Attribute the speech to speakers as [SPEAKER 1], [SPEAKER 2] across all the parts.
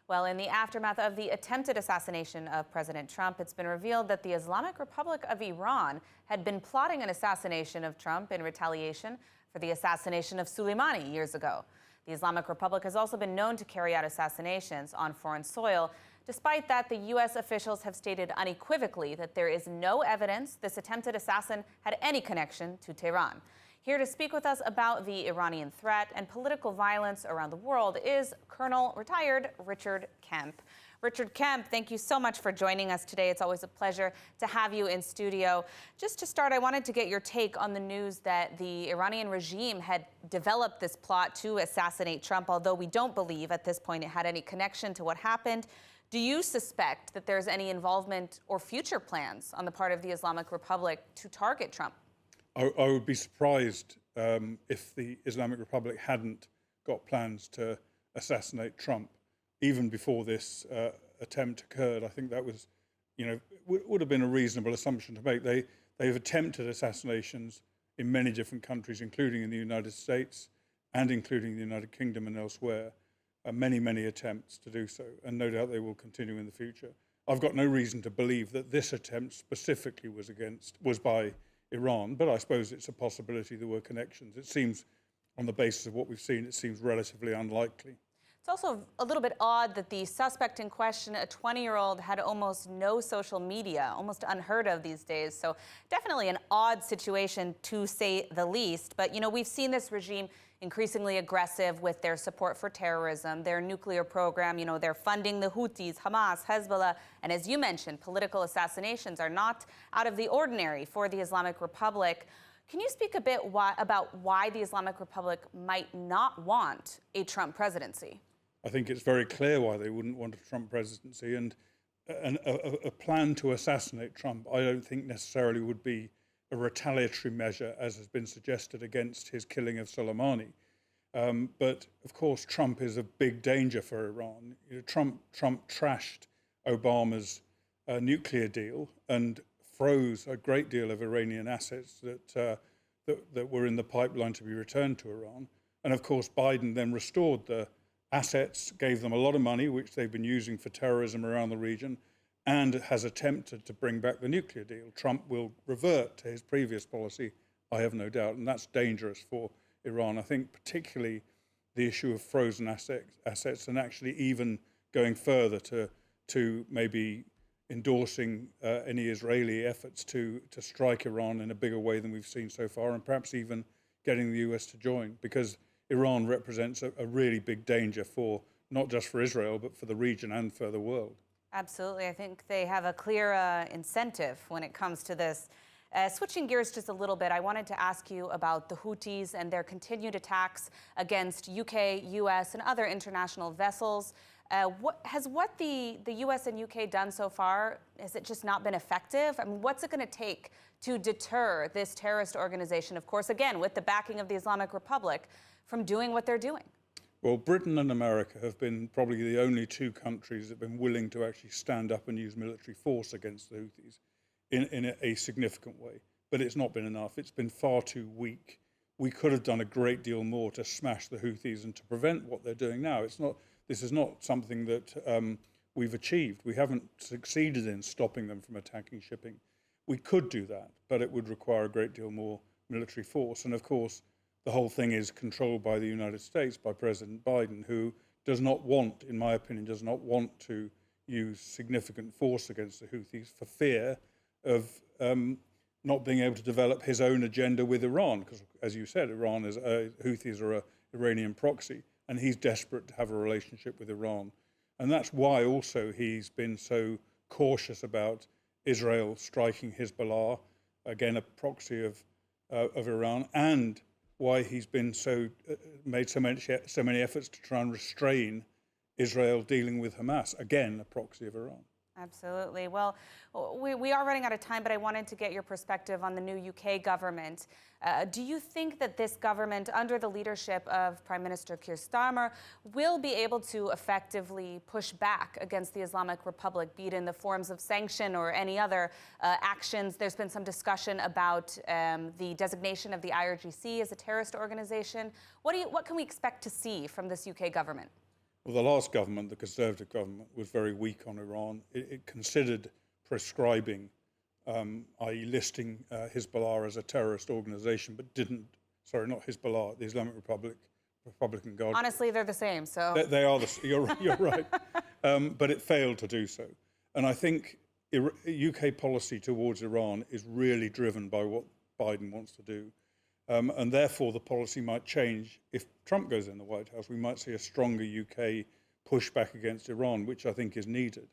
[SPEAKER 1] Well, in the aftermath of the attempted assassination of President Trump, it's been revealed that the Islamic Republic of Iran had been plotting an assassination of Trump in retaliation for the assassination of Soleimani years ago. The Islamic Republic has also been known to carry out assassinations on foreign soil. Despite that, the U.S. officials have stated unequivocally that there is no evidence this attempted assassin had any connection to Tehran. Here to speak with us about the Iranian threat and political violence around the world is Colonel retired Richard Kemp. Richard Kemp, thank you so much for joining us today. It's always a pleasure to have you in studio. Just to start, I wanted to get your take on the news that the Iranian regime had developed this plot to assassinate Trump, although we don't believe at this point it had any connection to what happened. Do you suspect that there's any involvement or future plans on the part of the Islamic Republic to target Trump?
[SPEAKER 2] I would be surprised if the Islamic Republic hadn't got plans to assassinate Trump, even before this attempt occurred. I think that was, would have been a reasonable assumption to make. They've attempted assassinations in many different countries, including in the United States and including the United Kingdom and elsewhere. Many attempts to do so, and no doubt they will continue in the future. I've got no reason to believe that this attempt specifically was by Iran, but I suppose it's a possibility there were connections. It seems, on the basis of what we've seen, it seems relatively unlikely.
[SPEAKER 1] It's also a little bit odd that the suspect in question, a 20-year-old, had almost no social media, almost unheard of these days. So definitely an odd situation, to say the least. But, we've seen this regime increasingly aggressive with their support for terrorism, their nuclear program. They're funding the Houthis, Hamas, Hezbollah. And as you mentioned, political assassinations are not out of the ordinary for the Islamic Republic. Can you speak a bit about why the Islamic Republic might not want a Trump presidency?
[SPEAKER 2] I think it's very clear why they wouldn't want a Trump presidency. And a plan to assassinate Trump, I don't think necessarily would be a retaliatory measure, as has been suggested, against his killing of Soleimani. But, of course, Trump is a big danger for Iran. Trump trashed Obama's nuclear deal and froze a great deal of Iranian assets that were in the pipeline to be returned to Iran. And, of course, Biden then restored the assets, gave them a lot of money, which they've been using for terrorism around the region, and has attempted to bring back the nuclear deal. Trump will revert to his previous policy, I have no doubt, and that's dangerous for Iran. I think particularly the issue of frozen assets and actually even going further to maybe endorsing any Israeli efforts to strike Iran in a bigger way than we've seen so far, and perhaps even getting the US to join, because Iran represents a really big danger for not just for Israel, but for the region and for the world.
[SPEAKER 1] Absolutely. I think they have a clear incentive when it comes to this. Switching gears just a little bit, I wanted to ask you about the Houthis and their continued attacks against UK, US, and other international vessels. What the US and UK done so far, has it just not been effective? I mean, what's it going to take to deter this terrorist organization, of course, again, with the backing of the Islamic Republic, from doing what they're doing?
[SPEAKER 2] Well, Britain and America have been probably the only two countries that have been willing to actually stand up and use military force against the Houthis in a significant way. But it's not been enough. It's been far too weak. We could have done a great deal more to smash the Houthis and to prevent what they're doing now. This is not something that we've achieved. We haven't succeeded in stopping them from attacking shipping. We could do that, but it would require a great deal more military force. And of course, the whole thing is controlled by the United States, by President Biden, who does not want, in my opinion, to use significant force against the Houthis for fear of not being able to develop his own agenda with Iran. Because, as you said, Houthis are an Iranian proxy, and he's desperate to have a relationship with Iran. And that's why also he's been so cautious about Israel striking Hezbollah, again, a proxy of Iran, and why he's been made so many efforts to try and restrain Israel dealing with Hamas, again, a proxy of Iran.
[SPEAKER 1] Absolutely. Well, we are running out of time, but I wanted to get your perspective on the new UK government. Do you think that this government, under the leadership of Prime Minister Keir Starmer, will be able to effectively push back against the Islamic Republic, be it in the forms of sanction or any other actions? There's been some discussion about the designation of the IRGC as a terrorist organization. What can we expect to see from this UK government?
[SPEAKER 2] Well, the last government, the Conservative government, was very weak on Iran. It considered prescribing, i.e. listing Hezbollah as a terrorist organization, but didn't, sorry, not Hezbollah, the Islamic Republican Guard.
[SPEAKER 1] Honestly, they're the same, so.
[SPEAKER 2] They are, you're right. But it failed to do so. And I think UK policy towards Iran is really driven by what Biden wants to do. And therefore, the policy might change if Trump goes in the White House. We might see a stronger UK pushback against Iran, which I think is needed.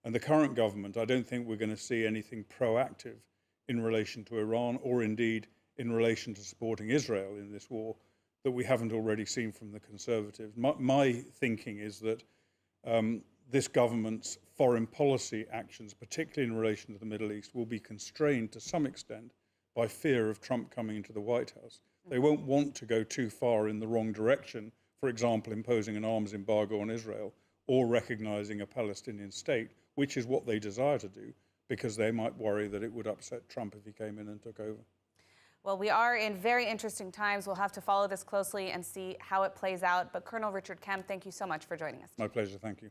[SPEAKER 2] And the current government, I don't think we're going to see anything proactive in relation to Iran, or indeed in relation to supporting Israel in this war, that we haven't already seen from the Conservatives. My thinking is that this government's foreign policy actions, particularly in relation to the Middle East, will be constrained to some extent by fear of Trump coming into the White House. They won't want to go too far in the wrong direction, for example, imposing an arms embargo on Israel or recognizing a Palestinian state, which is what they desire to do, because they might worry that it would upset Trump if he came in and took over.
[SPEAKER 1] Well, we are in very interesting times. We'll have to follow this closely and see how it plays out. But Colonel Richard Kemp, thank you so much for joining us.
[SPEAKER 2] My pleasure. Thank you.